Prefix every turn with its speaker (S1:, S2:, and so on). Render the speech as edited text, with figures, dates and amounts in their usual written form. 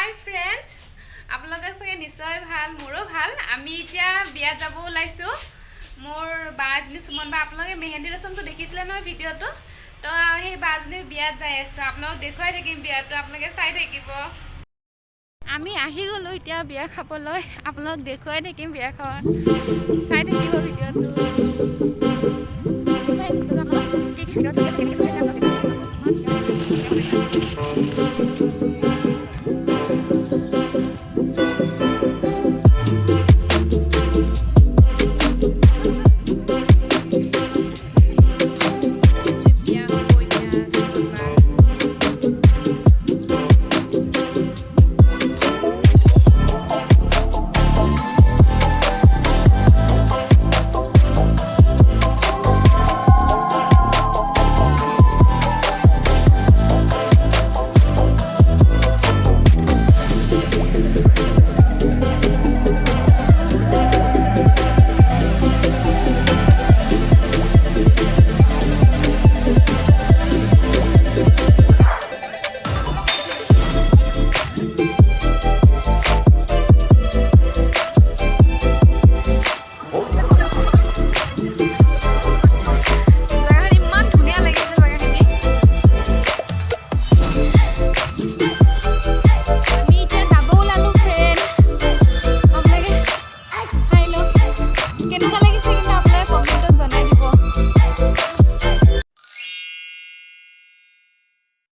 S1: হাই friends আপোনালোকে চাগে নিশ্চয় ভাল মোৰো ভাল আমি এতিয়া বিয়া যাব ওলাইছো মোৰ বাজনী সুমন বা আপোনালোকে মেহেন্দি ৰচমটো দেখিছিলে নহয় ভিডিঅটো তো সেই বাজনীৰ বিয়াত যাই আছো আপোনালোক দেখুৱাই থাকিম বিয়াটো আপোনালোকে চাই থাকিব আমি আহি গলো এতিয়া বিয়া খাবলৈ আপোনালোক দেখুৱাই থাকিম বিয়াখন চাই থাকিব ভিডিঅটো